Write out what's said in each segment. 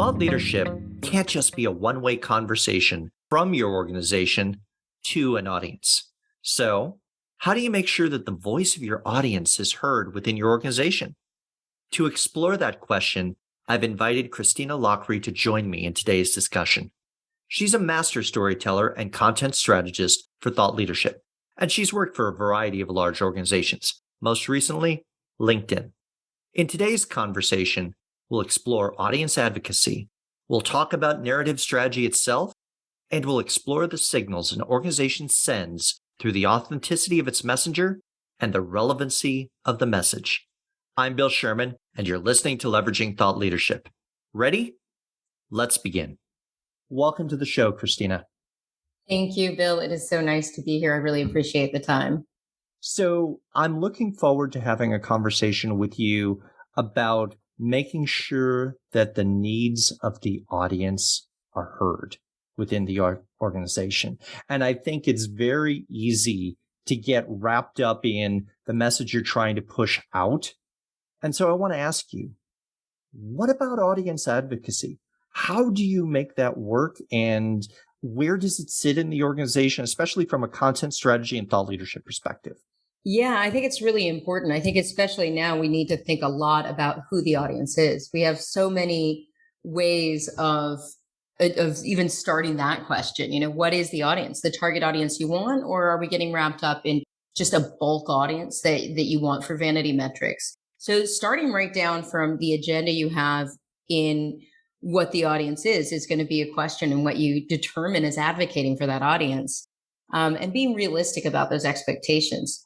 Thought leadership can't just be a one-way conversation from your organization to an audience. So, how do you make sure that the voice of your audience is heard within your organization? To explore that question, I've invited Cristina Loughrey to join me in today's discussion. She's a master storyteller and content strategist for thought leadership, and she's worked for a variety of large organizations, most recently, LinkedIn. In today's conversation, we'll explore audience advocacy, we'll talk about narrative strategy itself, and we'll explore the signals an organization sends through the authenticity of its messenger and the relevancy of the message. I'm Bill Sherman, and you're listening to Leveraging Thought Leadership. Ready? Let's begin. Welcome to the show, Cristina. Thank you, Bill. It is so nice to be here. I really appreciate the time. So I'm looking forward to having a conversation with you about making sure that the needs of the audience are heard within the organization. And I think it's very easy to get wrapped up in the message you're trying to push out. And so I want to ask you, what about audience advocacy? How do you make that work, and where does it sit in the organization, especially from a content strategy and thought leadership perspective? Yeah, I think it's really important. I think especially now we need to think a lot about who the audience is. We have so many ways of even starting that question. What is the audience? The target audience you want, or are we getting wrapped up in just a bulk audience that you want for vanity metrics? So starting right down from the agenda you have in what the audience is going to be a question, and what you determine as advocating for that audience, and being realistic about those expectations.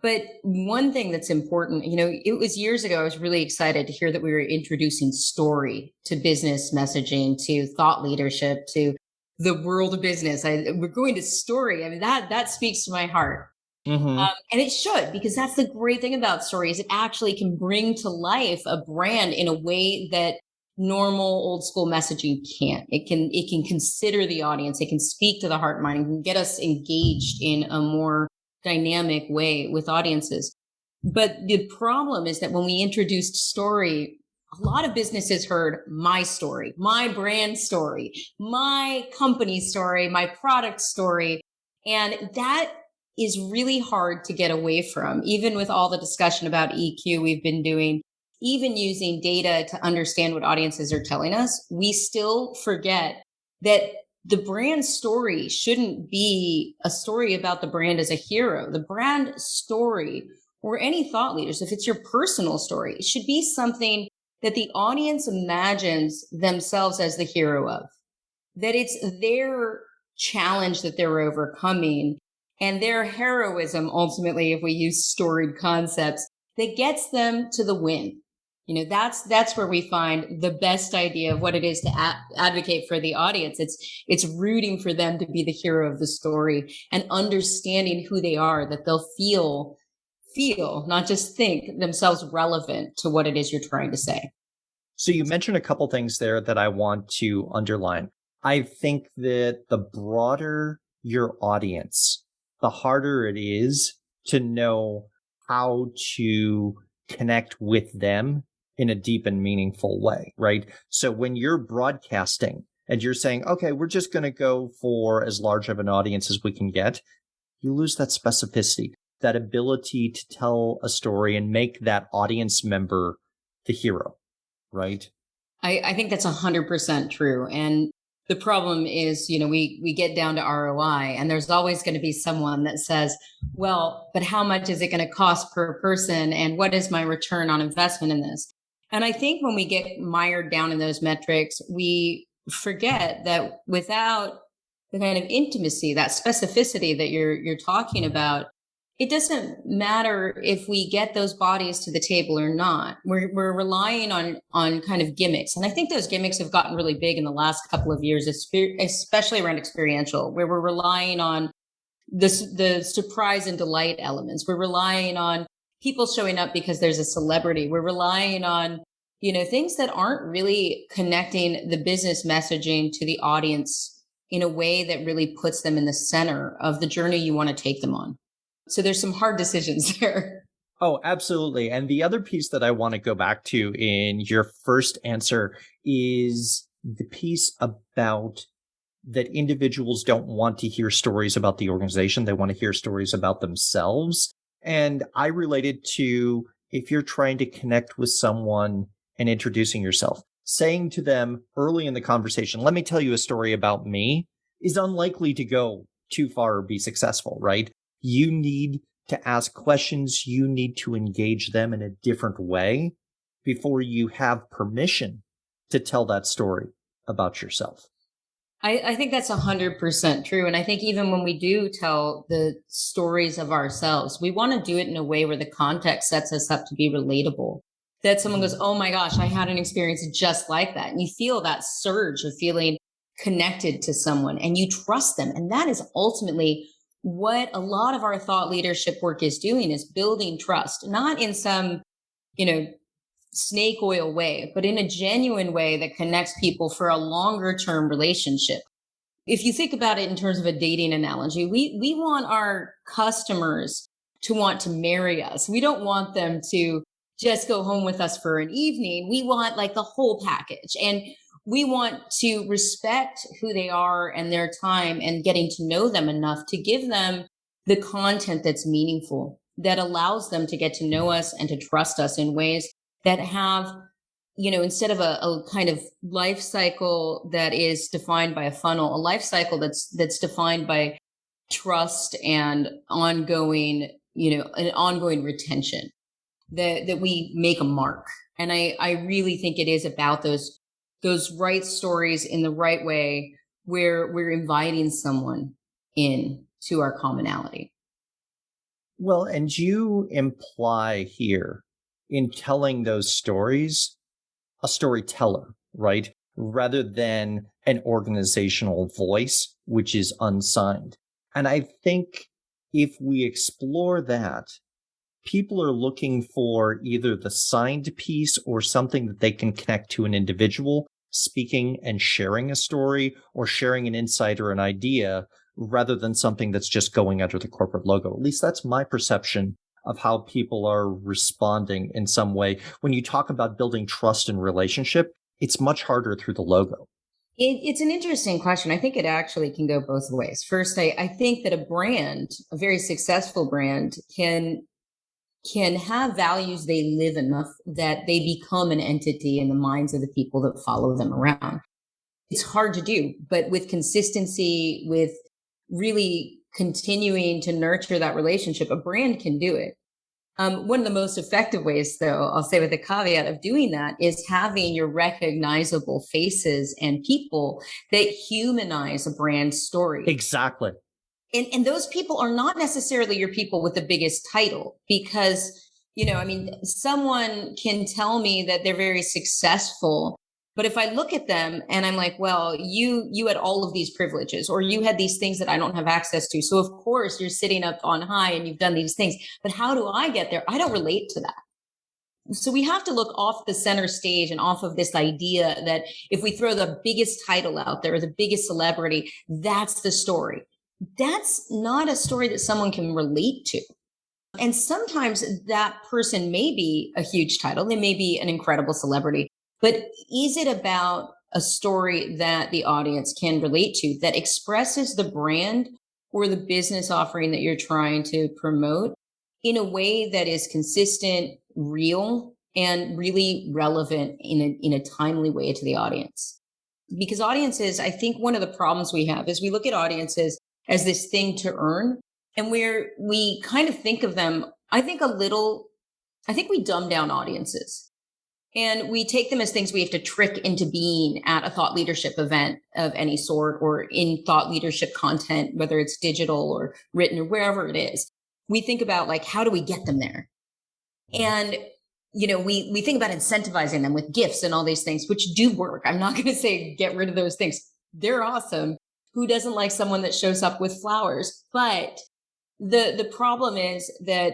But one thing that's important, it was years ago, I was really excited to hear that we were introducing story to business messaging, to thought leadership, to the world of business. We're going to story. I mean, that speaks to my heart. Mm-hmm. And it should, because that's the great thing about story, is it actually can bring to life a brand in a way that normal old school messaging can't. It can consider the audience. It can speak to the heart and mind, and can get us engaged in a more dynamic way with audiences. But the problem is that when we introduced story, a lot of businesses heard my story, my brand story, my company story, my product story. And that is really hard to get away from, even with all the discussion about EQ we've been doing, even using data to understand what audiences are telling us. We still forget that the brand story shouldn't be a story about the brand as a hero. The brand story, or any thought leaders, if it's your personal story, it should be something that the audience imagines themselves as the hero of, that it's their challenge that they're overcoming, and their heroism, ultimately, if we use storied concepts, that gets them to the win. That's where we find the best idea of what it is to advocate for the audience. It's rooting for them to be the hero of the story, and understanding who they are, that they'll feel, not just think, themselves relevant to what it is you're trying to say. So you mentioned a couple things there that I want to underline. I think that the broader your audience, the harder it is to know how to connect with them in a deep and meaningful way, right? So when you're broadcasting and you're saying, okay, we're just going to go for as large of an audience as we can get, you lose that specificity, that ability to tell a story and make that audience member the hero, right? I think that's 100% true. And the problem is, we get down to ROI, and there's always going to be someone that says, well, but how much is it going to cost per person? And what is my return on investment in this? And I think when we get mired down in those metrics, we forget that without the kind of intimacy, that specificity that you're talking about, it doesn't matter if we get those bodies to the table or not. We're relying on kind of gimmicks. And I think those gimmicks have gotten really big in the last couple of years, especially around experiential, where we're relying on the surprise and delight elements. We're relying on people showing up because there's a celebrity. We're relying on, things that aren't really connecting the business messaging to the audience in a way that really puts them in the center of the journey you want to take them on. So there's some hard decisions there. Oh, absolutely. And the other piece that I want to go back to in your first answer is the piece about that individuals don't want to hear stories about the organization. They want to hear stories about themselves. And I relate it to if you're trying to connect with someone and introducing yourself, saying to them early in the conversation, let me tell you a story about me, is unlikely to go too far or be successful, right? You need to ask questions. You need to engage them in a different way before you have permission to tell that story about yourself. I think that's 100% true. And I think even when we do tell the stories of ourselves, we want to do it in a way where the context sets us up to be relatable. That someone goes, oh my gosh, I had an experience just like that. And you feel that surge of feeling connected to someone and you trust them. And that is ultimately what a lot of our thought leadership work is doing, is building trust, not in some, snake oil way, but in a genuine way that connects people for a longer term relationship. If you think about it in terms of a dating analogy, we want our customers to want to marry us. We don't want them to just go home with us for an evening. We want like the whole package. And we want to respect who they are and their time and getting to know them enough to give them the content that's meaningful, that allows them to get to know us and to trust us in ways that have, instead of a kind of life cycle that is defined by a funnel, a life cycle that's defined by trust and ongoing, an ongoing retention, that we make a mark. And I really think it is about those right stories in the right way, where we're inviting someone in to our commonality. Well, and you imply here in telling those stories, a storyteller, right? Rather than an organizational voice, which is unsigned. And I think if we explore that, people are looking for either the signed piece or something that they can connect to an individual speaking and sharing a story or sharing an insight or an idea, rather than something that's just going under the corporate logo. At least that's my perception of how people are responding in some way. When you talk about building trust and relationship, it's much harder through the logo. It's an interesting question. I think it actually can go both ways. First, I think that a brand, a very successful brand, can have values they live enough that they become an entity in the minds of the people that follow them around. It's hard to do, but with consistency, with really continuing to nurture that relationship, a brand can do it. One of the most effective ways, though, I'll say with a caveat of doing that, is having your recognizable faces and people that humanize a brand story. Exactly. And those people are not necessarily your people with the biggest title, because, someone can tell me that they're very successful, but if I look at them and I'm like, well, you had all of these privileges, or you had these things that I don't have access to. So of course you're sitting up on high and you've done these things, but how do I get there? I don't relate to that. So we have to look off the center stage and off of this idea that if we throw the biggest title out there or the biggest celebrity, that's the story. That's not a story that someone can relate to. And sometimes that person may be a huge title. They may be an incredible celebrity. But is it about a story that the audience can relate to, that expresses the brand or the business offering that you're trying to promote in a way that is consistent, real, and really relevant in a timely way to the audience? Because audiences, I think one of the problems we have is we look at audiences as this thing to earn, and we kind of think of them, I think we dumb down audiences. And we take them as things we have to trick into being at a thought leadership event of any sort, or in thought leadership content, whether it's digital or written or wherever it is. We think about, like, how do we get them there? And, we think about incentivizing them with gifts and all these things, which do work. I'm not going to say get rid of those things. They're awesome. Who doesn't like someone that shows up with flowers? But the problem is that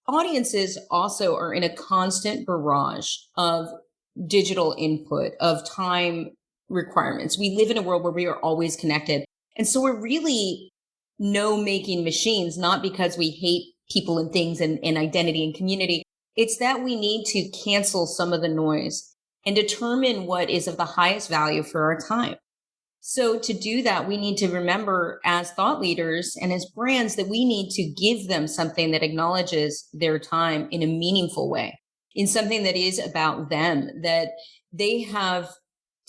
audiences also are in a constant barrage of digital input, of time requirements. We live in a world where we are always connected. And so we're really no-making machines, not because we hate people and things and identity and community. It's that we need to cancel some of the noise and determine what is of the highest value for our time. So to do that, we need to remember as thought leaders and as brands that we need to give them something that acknowledges their time in a meaningful way, in something that is about them, that they have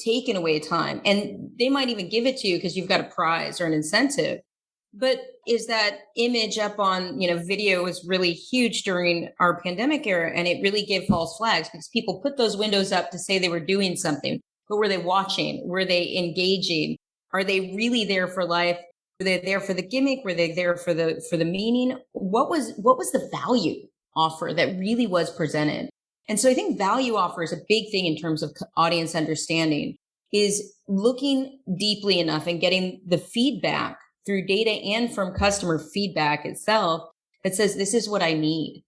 taken away time. And they might even give it to you because you've got a prize or an incentive. But is that image up on, video was really huge during our pandemic era, and it really gave false flags because people put those windows up to say they were doing something. But were they watching? Were they engaging? Are they really there for life? Were they there for the gimmick? Were they there for the meaning? What was the value offer that really was presented? And so I think value offer is a big thing in terms of audience understanding, is looking deeply enough and getting the feedback through data and from customer feedback itself that says, this is what I need,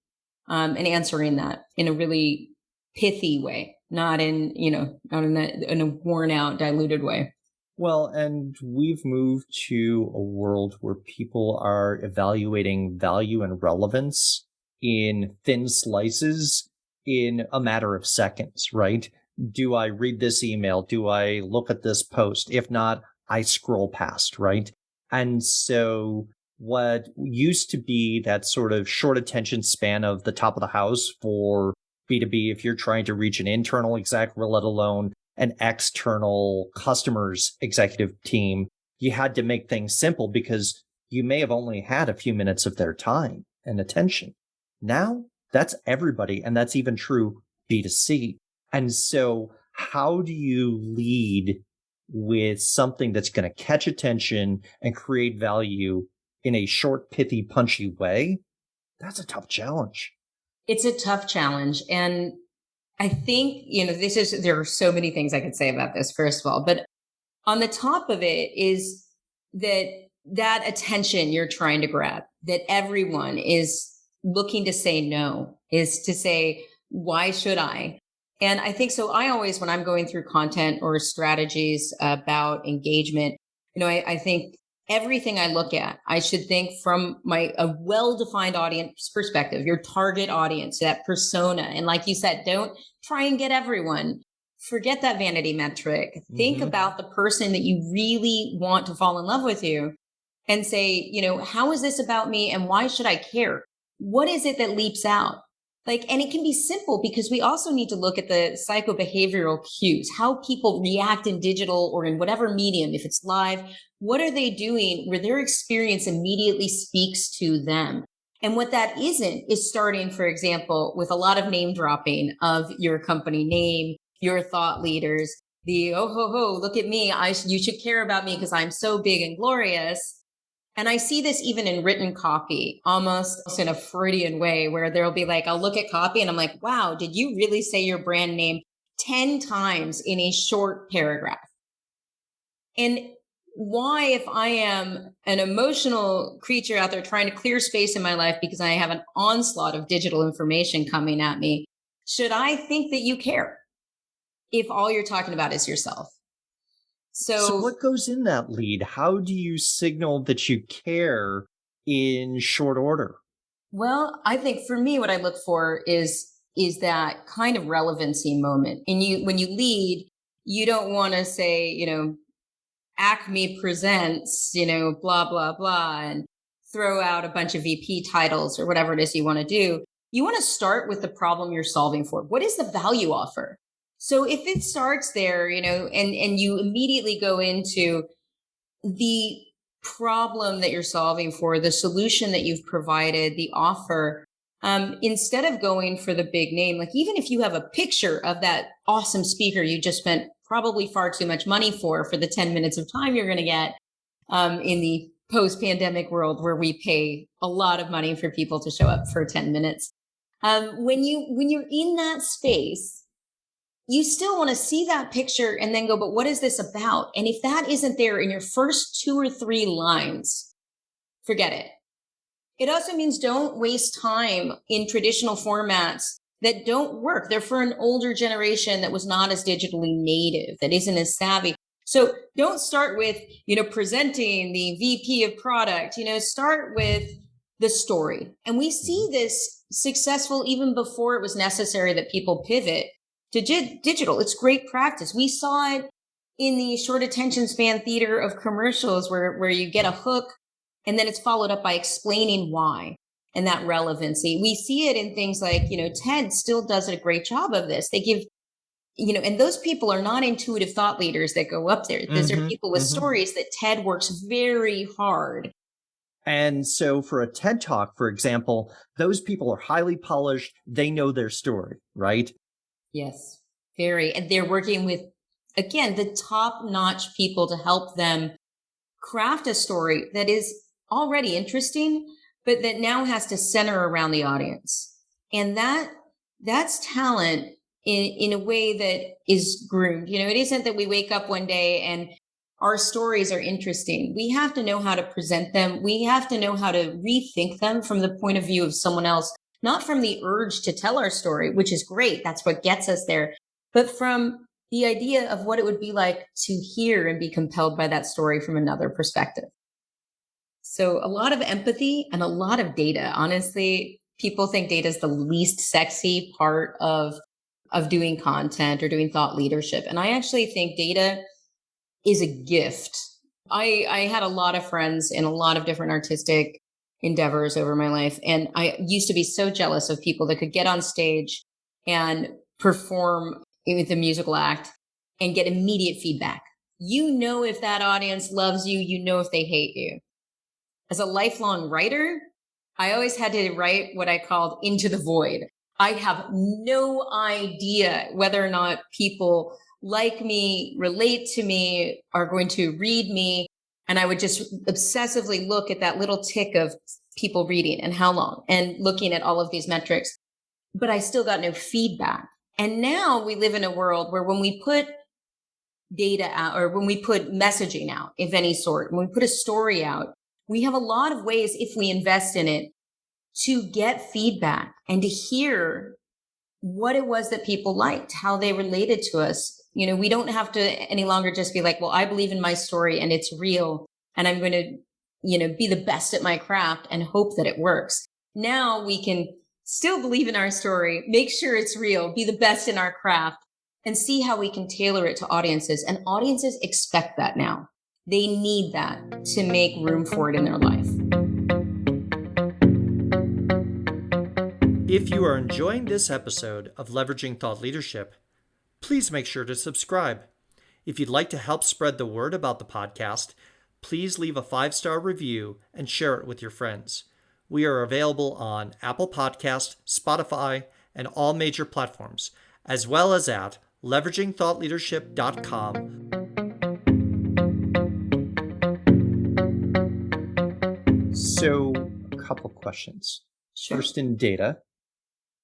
and answering that in a really pithy way, not in a worn out, diluted way. Well, and we've moved to a world where people are evaluating value and relevance in thin slices in a matter of seconds, right? Do I read this email? Do I look at this post? If not, I scroll past, right? And so what used to be that sort of short attention span of the top of the house for B2B, if you're trying to reach an internal exec, let alone an external customer's executive team, you had to make things simple because you may have only had a few minutes of their time and attention. Now that's everybody. And that's even true B2C. And so how do you lead with something that's going to catch attention and create value in a short, pithy, punchy way? That's a tough challenge. It's a tough challenge. And I think, there are so many things I could say about this, first of all, but on the top of it is that attention you're trying to grab, that everyone is looking to say no, is to say, why should I? And I think so. I always, when I'm going through content or strategies about engagement, I think everything I look at, I should think from a well-defined audience perspective, your target audience, that persona. And like you said, don't try and get everyone. Forget that vanity metric. Think about the person that you really want to fall in love with you and say, how is this about me and why should I care? What is it that leaps out? And it can be simple because we also need to look at the psychobehavioral cues, how people react in digital or in whatever medium. If it's live, what are they doing where their experience immediately speaks to them? And what that isn't is starting, for example, with a lot of name dropping of your company name, your thought leaders, oh ho ho, look at me. You should care about me because I'm so big and glorious. And I see this even in written copy, almost in a Freudian way, where there'll be I'll look at copy and I'm like, wow, did you really say your brand name 10 times in a short paragraph? And why, if I am an emotional creature out there trying to clear space in my life because I have an onslaught of digital information coming at me, should I think that you care if all you're talking about is yourself? So what goes in that lead? How do you signal that you care in short order? Well, I think for me, what I look for is that kind of relevancy moment. And when you lead, you don't want to say, Acme presents, blah, blah, blah, and throw out a bunch of VP titles or whatever it is you want to do. You want to start with the problem you're solving for. What is the value offer? So if it starts there, and you immediately go into the problem that you're solving for, the solution that you've provided, the offer, instead of going for the big name, even if you have a picture of that awesome speaker you just spent probably far too much money for the 10 minutes of time you're going to get in the post-pandemic world where we pay a lot of money for people to show up for 10 minutes. When you're in that space, you still want to see that picture and then go, but what is this about? And if that isn't there in your first 2 or 3 lines, forget it. It also means don't waste time in traditional formats that don't work. They're for an older generation that was not as digitally native, that isn't as savvy. So don't start with, presenting the VP of product, start with the story. And we see this successful even before it was necessary that people pivot digital. It's great practice. We saw it in the short attention span theater of commercials where you get a hook and then it's followed up by explaining why and that relevancy. We see it in things like, TED still does a great job of this. They give, and those people are not intuitive thought leaders that go up there. Those are people with stories that TED works very hard. And so for a TED Talk, for example, those people are highly polished. They know their story, right? Yes, very. And they're working with, again, the top-notch people to help them craft a story that is already interesting, but that now has to center around the audience. And that's talent in a way that is groomed. It isn't that we wake up one day and our stories are interesting. We have to know how to present them. We have to know how to rethink them from the point of view of someone else, not from the urge to tell our story, which is great. That's what gets us there, but from the idea of what it would be like to hear and be compelled by that story from another perspective. So a lot of empathy and a lot of data. Honestly, people think data is the least sexy part of doing content or doing thought leadership. And I actually think data is a gift. I had a lot of friends in a lot of different artistic endeavors over my life. And I used to be so jealous of people that could get on stage and perform with a musical act and get immediate feedback. If that audience loves you, if they hate you. As a lifelong writer, I always had to write what I called into the void. I have no idea whether or not people like me, relate to me, are going to read me. And I would just obsessively look at that little tick of people reading and how long and looking at all of these metrics. But I still got no feedback. And now we live in a world where when we put data out or when we put messaging out of any sort, when we put a story out, we have a lot of ways, if we invest in it, to get feedback and to hear what it was that people liked, how they related to us. We don't have to any longer just be like, well, I believe in my story and it's real and I'm going to, be the best at my craft and hope that it works. Now we can still believe in our story, make sure it's real, be the best in our craft, and see how we can tailor it to audiences. And audiences expect that now. They need that to make room for it in their life. If you are enjoying this episode of Leveraging Thought Leadership, please make sure to subscribe. If you'd like to help spread the word about the podcast, please leave a 5-star review and share it with your friends. We are available on Apple Podcast, Spotify, and all major platforms, as well as at leveragingthoughtleadership.com. So, a couple questions. Sure. First, in data,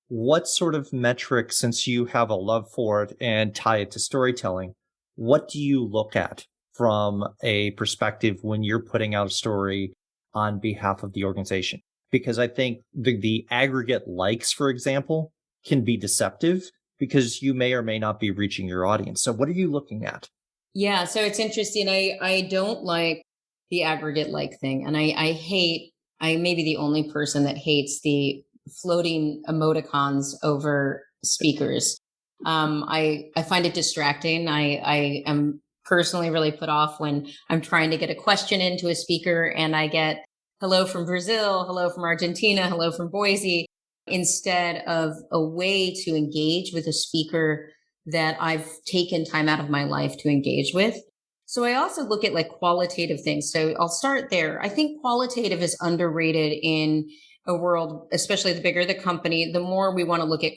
what sort of metrics, since you have a love for it and tie it to storytelling, what do you look at from a perspective when you're putting out a story on behalf of the organization? Because I think the aggregate likes, for example, can be deceptive because you may or may not be reaching your audience. So what are you looking at? Yeah, so it's interesting. I don't like the aggregate like thing. And I may be the only person that hates the floating emoticons over speakers. I find it distracting. I am personally really put off when I'm trying to get a question into a speaker and I get hello from Brazil, hello from Argentina, hello from Boise, instead of a way to engage with a speaker that I've taken time out of my life to engage with. So I also look at like qualitative things. So I'll start there. I think qualitative is underrated in a world, especially the bigger the company, the more we want to look at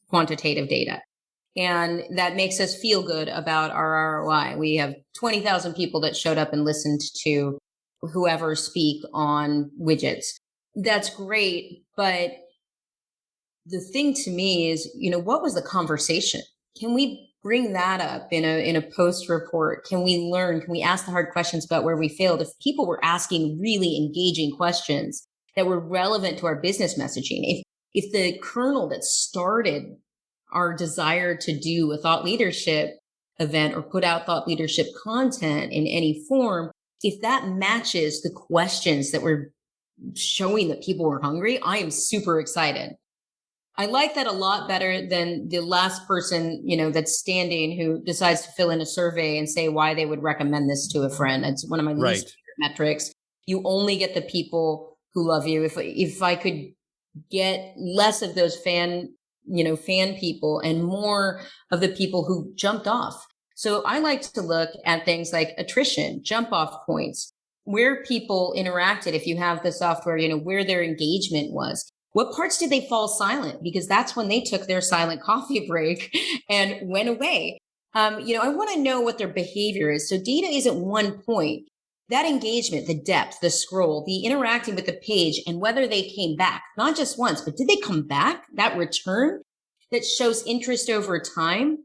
quantitative data. And that makes us feel good about our ROI. We have 20,000 people that showed up and listened to whoever speak on widgets. That's great. But the thing to me is, what was the conversation? Can we bring that up in a post report? Can we learn? Can we ask the hard questions about where we failed? If people were asking really engaging questions that were relevant to our business messaging, if the kernel that started our desire to do a thought leadership event or put out thought leadership content in any form, if that matches the questions that were showing that people were hungry, I am super excited. I like that a lot better than the last person, that's standing who decides to fill in a survey and say why they would recommend this to a friend. That's one of my least favorite metrics. You only get the people who love you. If I could get less of those fan people and more of the people who jumped off. So I like to look at things like attrition, jump off points, where people interacted. If you have the software, where their engagement was. What parts did they fall silent? Because that's when they took their silent coffee break and went away. I want to know what their behavior is. So data isn't one point. That engagement, the depth, the scroll, the interacting with the page, and whether they came back, not just once, but did they come back? That return that shows interest over time.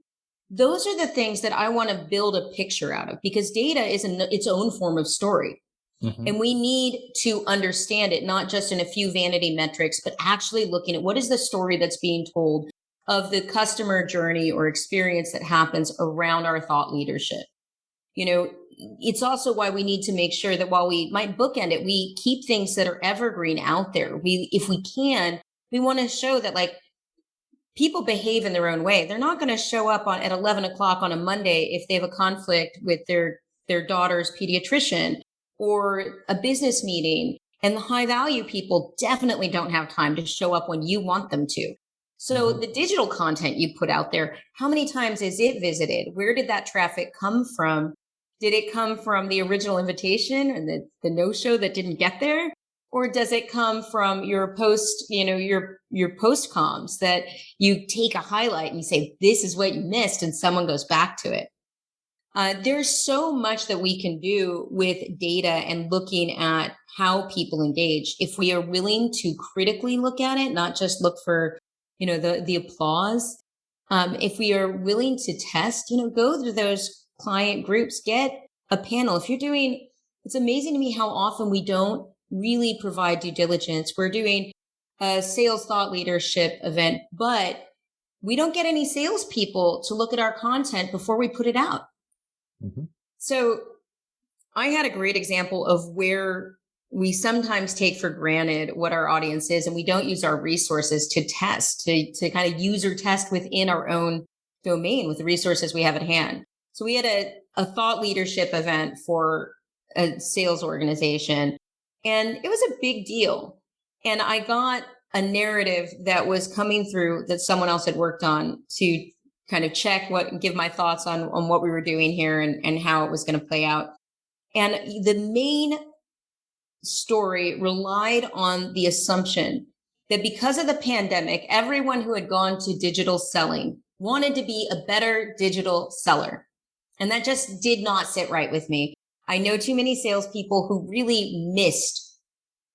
Those are the things that I want to build a picture out of, because data is its own form of story. Mm-hmm. And we need to understand it, not just in a few vanity metrics, but actually looking at what is the story that's being told of the customer journey or experience that happens around our thought leadership. It's also why we need to make sure that while we might bookend it, we keep things that are evergreen out there. If we can, we want to show that people behave in their own way. They're not going to show up at 11 o'clock on a Monday if they have a conflict with their daughter's pediatrician or a business meeting. And the high value people definitely don't have time to show up when you want them to. So the digital content you put out there, how many times is it visited? Where did that traffic come from? Did it come from the original invitation and the no-show that didn't get there? Or does it come from your post, your post comms that you take a highlight and you say, this is what you missed, and someone goes back to it? There's so much that we can do with data and looking at how people engage. If we are willing to critically look at it, not just look for, the applause. If we are willing to test, go through those client groups, get a panel. It's amazing to me how often we don't really provide due diligence. We're doing a sales thought leadership event, but we don't get any salespeople to look at our content before we put it out. Mm-hmm. So I had a great example of where we sometimes take for granted what our audience is, and we don't use our resources to test, to kind of user test within our own domain with the resources we have at hand. So we had a thought leadership event for a sales organization, and it was a big deal. And I got a narrative that was coming through that someone else had worked on to kind of give my thoughts on what we were doing here and how it was going to play out. And the main story relied on the assumption that because of the pandemic, everyone who had gone to digital selling wanted to be a better digital seller. And that just did not sit right with me. I know too many salespeople who really missed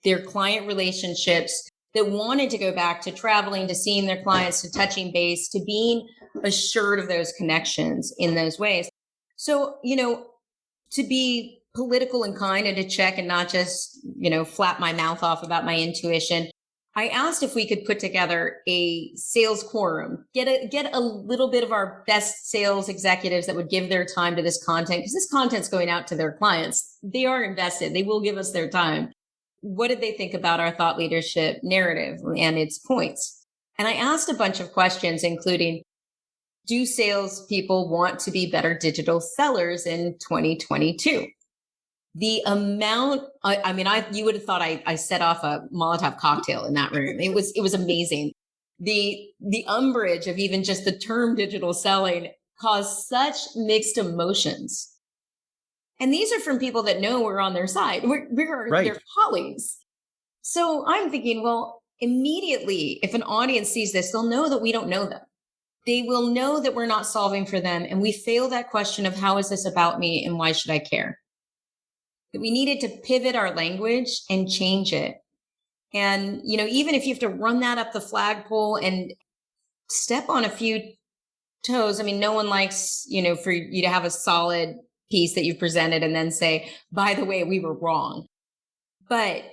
their client relationships, that wanted to go back to traveling, to seeing their clients, to touching base, to being assured of those connections in those ways. So, to be political and kind and to check and not just, flap my mouth off about my intuition, I asked if we could put together a sales quorum, get a little bit of our best sales executives that would give their time to this content, because this content's going out to their clients. They are invested. They will give us their time. What did they think about our thought leadership narrative and its points? And I asked a bunch of questions, including, do salespeople want to be better digital sellers in 2022? The amount, you would have thought I set off a Molotov cocktail in that room. It was amazing. The umbrage of even just the term digital selling caused such mixed emotions. And these are from people that know we're on their side. We're right. Their colleagues. So I'm thinking, well, immediately, if an audience sees this, they'll know that we don't know them. They will know that we're not solving for them. And we fail that question of how is this about me and why should I care? That we needed to pivot our language and change it. And, even if you have to run that up the flagpole and step on a few toes, no one likes, for you to have a solid piece that you've presented and then say, by the way, we were wrong. But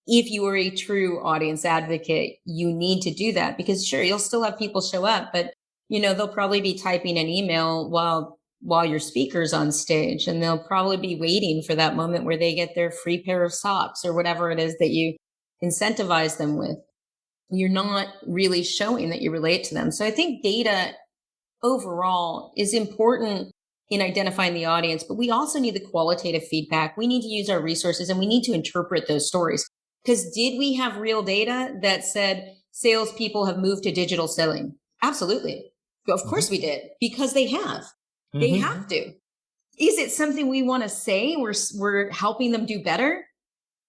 if you are a true audience advocate, you need to do that, because sure, you'll still have people show up, but they'll probably be typing an email while your speaker's on stage, and they'll probably be waiting for that moment where they get their free pair of socks or whatever it is that you incentivize them with. you're not really showing that you relate to them. So I think data overall is important in identifying the audience, but we also need the qualitative feedback. We need to use our resources and we need to interpret those stories. Because did we have real data that said salespeople have moved to digital selling? Absolutely. Of course we did, because they have. They have to. Is it something we want to say we're helping them do better?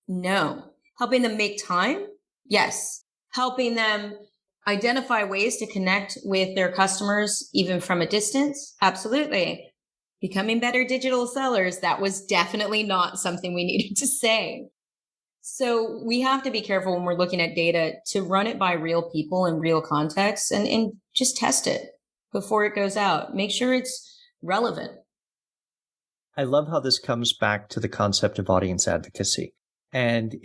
No. Helping them make time? Yes. Helping them identify ways to connect with their customers, even from a distance? Absolutely. Becoming better digital sellers? That was definitely not something we needed to say. So we have to be careful when we're looking at data to run it by real people in real contexts and just test it before it goes out. Make sure it's relevant. I love how this comes back to the concept of audience advocacy. And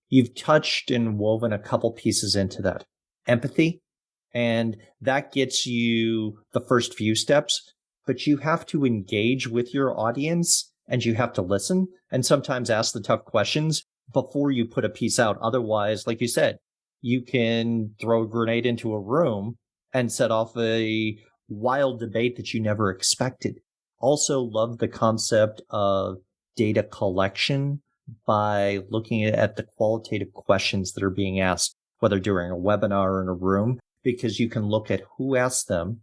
you've touched and woven a couple pieces into that. Empathy, and that gets you the first few steps, but you have to engage with your audience and you have to listen and sometimes ask the tough questions before you put a piece out. Otherwise, like you said, you can throw a grenade into a room and set off a wild debate that you never expected. Also love the concept of data collection by looking at the qualitative questions that are being asked, whether during a webinar or in a room, because you can look at who asked them.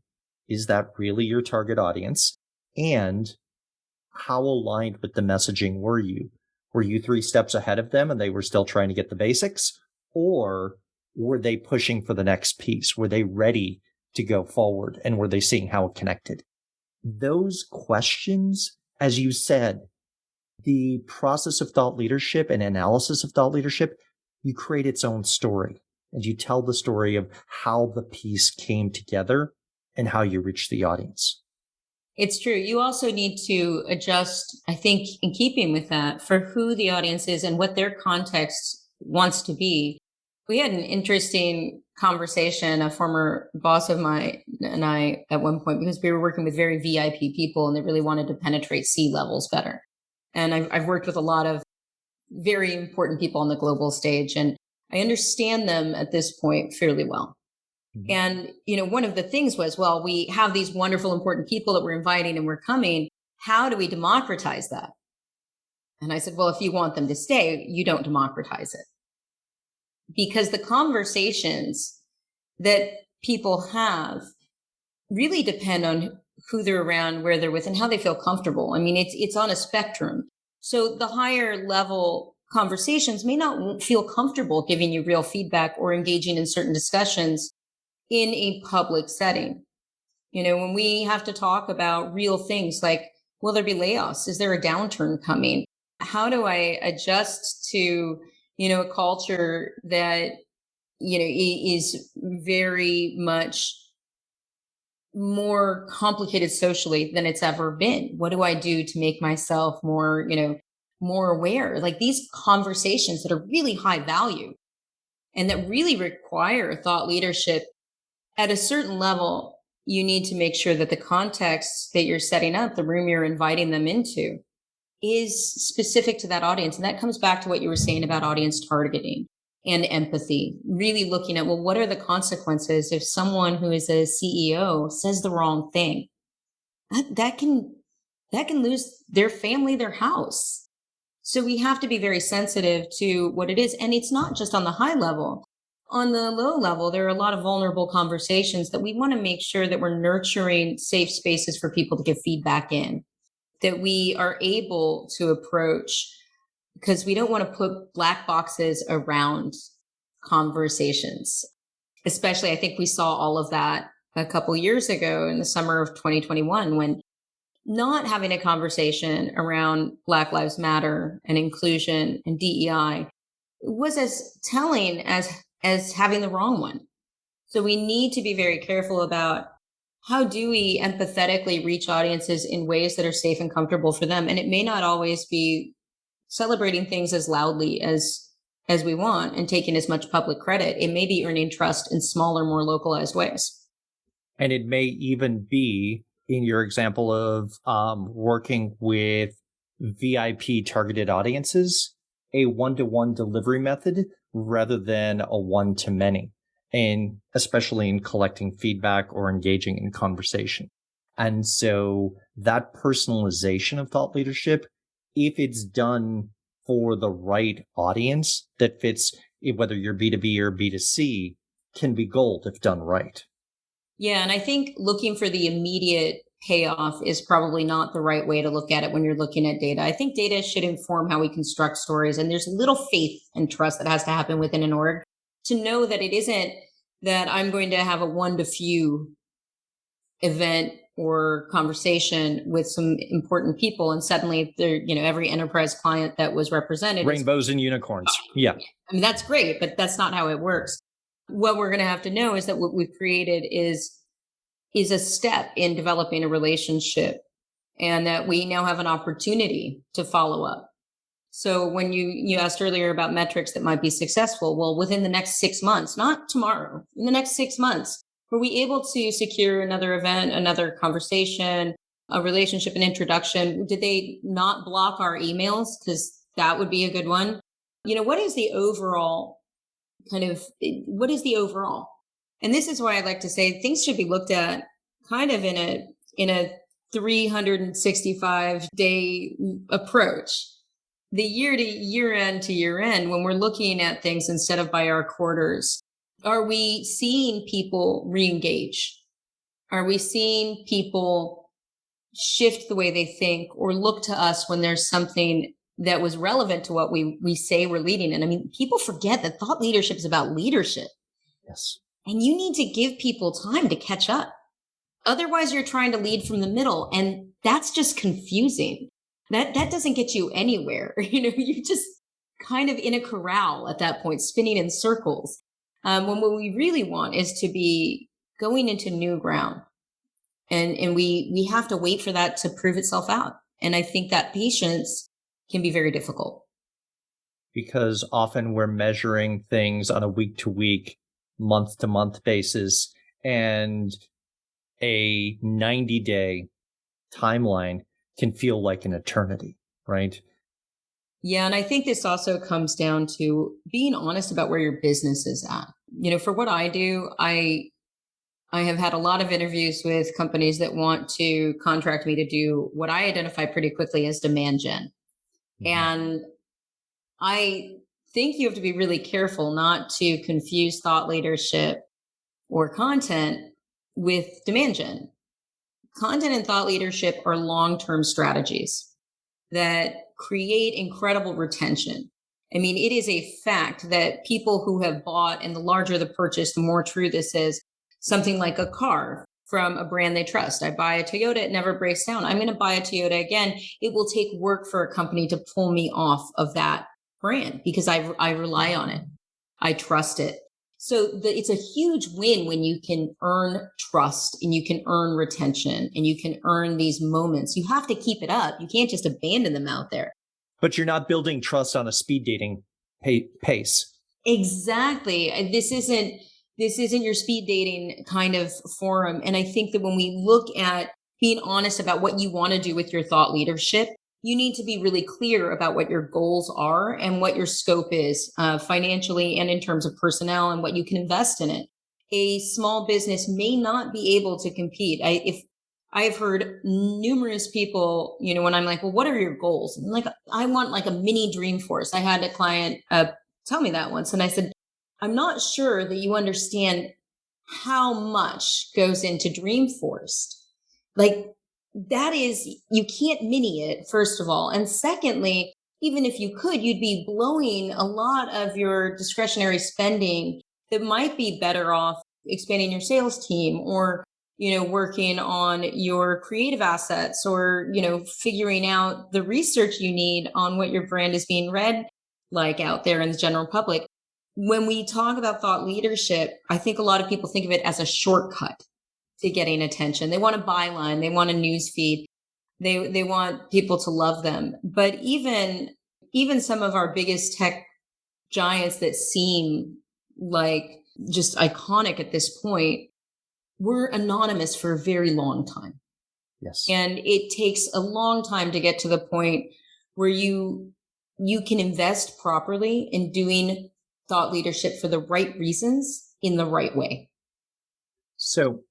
Is that really your target audience? And how aligned with the messaging were you? Were you 3 steps ahead of them and they were still trying to get the basics? Or were they pushing for the next piece? Were they ready to go forward? And were they seeing how it connected? Those questions, as you said, the process of thought leadership and analysis of thought leadership, you create its own story and you tell the story of how the piece came together and how you reach the audience. It's true. You also need to adjust, I think, in keeping with that, for who the audience is and what their context wants to be. We had an interesting conversation, a former boss of mine and I, at one point, because we were working with very VIP people and they really wanted to penetrate C-levels better. And I've worked with a lot of very important people on the global stage, and I understand them at this point fairly well. Mm-hmm. And, one of the things was, well, we have these wonderful, important people that we're inviting and we're coming. How do we democratize that? And I said, well, if you want them to stay, you don't democratize it. Because the conversations that people have really depend on who they're around, where they're with, and how they feel comfortable. I mean, it's on a spectrum. So the higher level conversations may not feel comfortable giving you real feedback or engaging in certain discussions in a public setting. When we have to talk about real things like, will there be layoffs? Is there a downturn coming? How do I adjust to, a culture that, is very much more complicated socially than it's ever been? What do I do to make myself more, more aware? Like these conversations that are really high value and that really require thought leadership at a certain level, you need to make sure that the context that you're setting up, the room you're inviting them into, is specific to that audience. And that comes back to what you were saying about audience targeting and empathy, really looking at, well, what are the consequences if someone who is a CEO says the wrong thing? That can lose their family, their house. So we have to be very sensitive to what it is. And it's not just on the high level. On the low level, there are a lot of vulnerable conversations that we want to make sure that we're nurturing safe spaces for people to give feedback in, that we are able to approach, because we don't want to put black boxes around conversations. Especially, I think we saw all of that a couple years ago in the summer of 2021, when not having a conversation around Black Lives Matter and inclusion and DEI was as telling as having the wrong one. So we need to be very careful about how do we empathetically reach audiences in ways that are safe and comfortable for them. And it may not always be celebrating things as loudly as we want and taking as much public credit. It may be earning trust in smaller, more localized ways. And it may even be, in your example of working with VIP targeted audiences, a one-to-one delivery method rather than a one-to-many. and especially in collecting feedback or engaging in conversation. And so that personalization of thought leadership, if it's done for the right audience that fits, whether you're B2B or B2C, can be gold if done right. Yeah. And I think looking for the immediate payoff is probably not the right way to look at it when you're looking at data. I think data should inform how we construct stories. And there's little faith and trust that has to happen within an org to know that it isn't that I'm going to have a one to few event or conversation with some important people, and suddenly there, every enterprise client that was represented, rainbows and unicorns. Yeah. I mean, that's great, but that's not how it works. What we're going to have to know is that what we've created is a step in developing a relationship, and that we now have an opportunity to follow up. So when you asked earlier about metrics that might be successful, well, within the next 6 months, not tomorrow, in the next 6 months, were we able to secure another event, another conversation, a relationship, an introduction? Did they not block our emails? Because that would be a good one. What is the overall what is the overall? And this is why I like to say things should be looked at kind of in a 365-day approach. The year to year end to year end, when we're looking at things instead of by our quarters, are we seeing people re-engage? Are we seeing people shift the way they think or look to us when there's something that was relevant to what we say we're leading in? I mean, people forget that thought leadership is about leadership. Yes. And you need to give people time to catch up. Otherwise, you're trying to lead from the middle, and that's just confusing. That doesn't get you anywhere. You're just kind of in a corral at that point, spinning in circles. When what we really want is to be going into new ground. And we have to wait for that to prove itself out. And I think that patience can be very difficult. Because often we're measuring things on a week to week, month to month basis, and a 90-day timeline can feel like an eternity, right? Yeah. And I think this also comes down to being honest about where your business is at. For what I do, I have had a lot of interviews with companies that want to contract me to do what I identify pretty quickly as demand gen. Mm-hmm. And I think you have to be really careful not to confuse thought leadership or content with demand gen. Content and thought leadership are long-term strategies that create incredible retention. I mean, it is a fact that people who have bought, and the larger the purchase, the more true this is, something like a car from a brand they trust. I buy a Toyota, it never breaks down. I'm going to buy a Toyota again. It will take work for a company to pull me off of that brand because I rely on it. I trust it. So it's a huge win when you can earn trust and you can earn retention and you can earn these moments. You have to keep it up. You can't just abandon them out there. But you're not building trust on a speed dating pace. Exactly. This isn't your speed dating kind of forum. And I think that when we look at being honest about what you want to do with your thought leadership, you need to be really clear about what your goals are and what your scope is financially and in terms of personnel and what you can invest in it. A small business may not be able to compete. I've heard numerous people, when I'm like, well, what are your goals? And like, I want like a mini Dreamforce. I had a client tell me that once. And I said, I'm not sure that you understand how much goes into Dreamforce. Like, that is, you can't mini it, first of all. And secondly, even if you could, you'd be blowing a lot of your discretionary spending that might be better off expanding your sales team or, working on your creative assets or, figuring out the research you need on what your brand is being read like out there in the general public. When we talk about thought leadership, I think a lot of people think of it as a shortcut to getting attention. They want a byline. They want a news feed. They want people to love them. But even some of our biggest tech giants that seem like just iconic at this point were anonymous for a very long time. Yes. And it takes a long time to get to the point where you can invest properly in doing thought leadership for the right reasons in the right way. So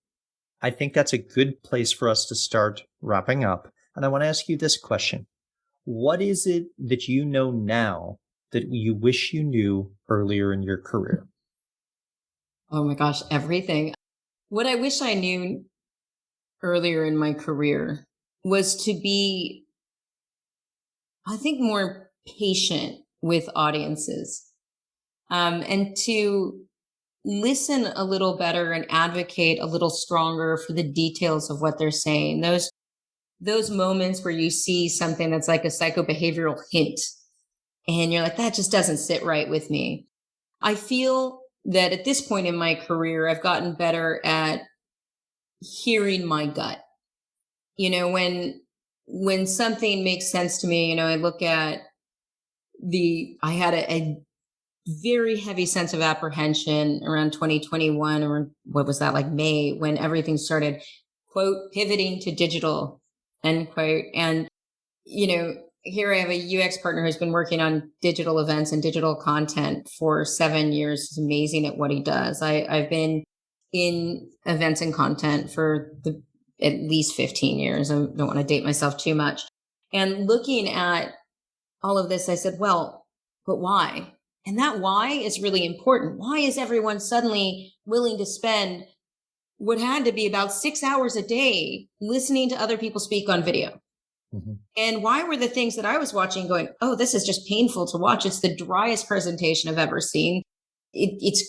I think that's a good place for us to start wrapping up. And I want to ask you this question. What is it that you know now that you wish you knew earlier in your career? Oh my gosh, everything. What I wish I knew earlier in my career was to be, I think, more patient with audiences, and to listen a little better and advocate a little stronger for the details of what they're saying. Those moments where you see something that's like a psychobehavioral hint and you're like, that just doesn't sit right with me. I feel that at this point in my career, I've gotten better at hearing my gut. When something makes sense to me, I look at I had a very heavy sense of apprehension around 2021, or what was that, like May, when everything started, quote, pivoting to digital, end quote. And, here I have a UX partner who's been working on digital events and digital content for 7 years. He's amazing at what he does. I've been in events and content for at least 15 years. I don't want to date myself too much. And looking at all of this, I said, well, but why? And that why is really important. Why is everyone suddenly willing to spend what had to be about 6 hours a day listening to other people speak on video? Mm-hmm. And why were the things that I was watching going, oh, this is just painful to watch. It's the driest presentation I've ever seen. It's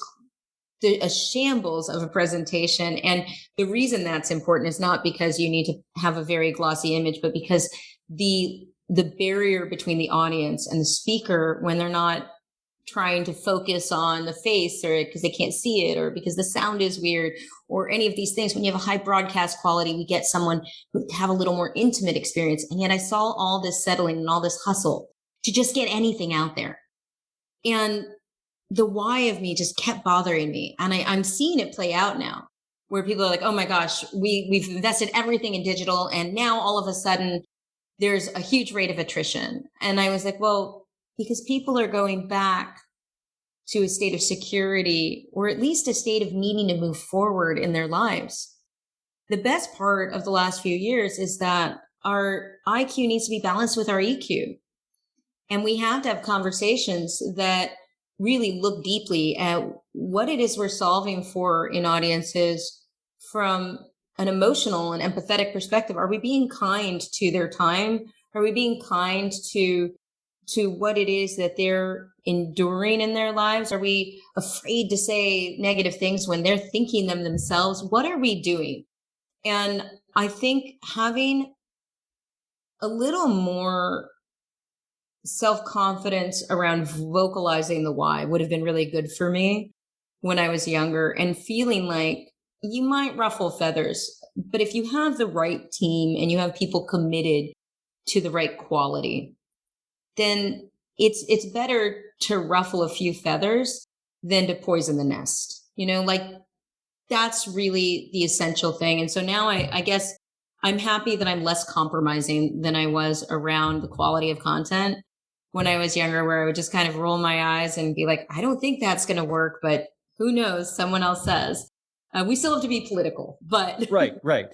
a shambles of a presentation. And the reason that's important is not because you need to have a very glossy image, but because the barrier between the audience and the speaker, when they're not trying to focus on the face, or because they can't see it, or because the sound is weird, or any of these things, when you have a high broadcast quality, we get someone who have a little more intimate experience. And yet I saw all this settling and all this hustle to just get anything out there. And the why of me just kept bothering me. And I'm seeing it play out now, where people are like, oh my gosh, we've invested everything in digital. And now all of a sudden there's a huge rate of attrition. And I was like, well, because people are going back to a state of security, or at least a state of needing to move forward in their lives. The best part of the last few years is that our IQ needs to be balanced with our EQ. And we have to have conversations that really look deeply at what it is we're solving for in audiences from an emotional and empathetic perspective. Are we being kind to their time? Are we being kind to what it is that they're enduring in their lives? Are we afraid to say negative things when they're thinking them themselves? What are we doing? And I think having a little more self-confidence around vocalizing the why would have been really good for me when I was younger, and feeling like you might ruffle feathers, but if you have the right team and you have people committed to the right quality, then it's better to ruffle a few feathers than to poison the nest. Like, that's really the essential thing. And so now I guess I'm happy that I'm less compromising than I was around the quality of content when I was younger, where I would just kind of roll my eyes and be like, I don't think that's going to work, but who knows? Someone else says. We still have to be political, but Right.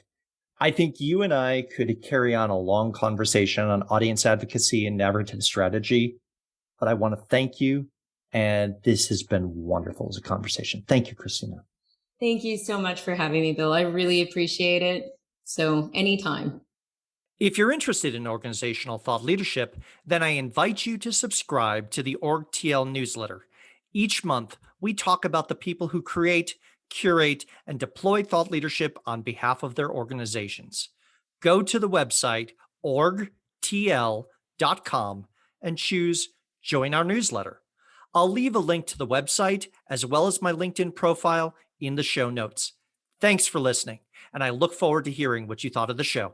I think you and I could carry on a long conversation on audience advocacy and narrative strategy, but I want to thank you. And this has been wonderful as a conversation. Thank you, Cristina. Thank you so much for having me, Bill. I really appreciate it. So anytime. If you're interested in organizational thought leadership, then I invite you to subscribe to the OrgTL newsletter. Each month, we talk about the people who create, curate, and deploy thought leadership on behalf of their organizations. Go to the website orgtl.com and choose Join Our Newsletter. I'll leave a link to the website as well as my LinkedIn profile in the show notes. Thanks for listening, and I look forward to hearing what you thought of the show.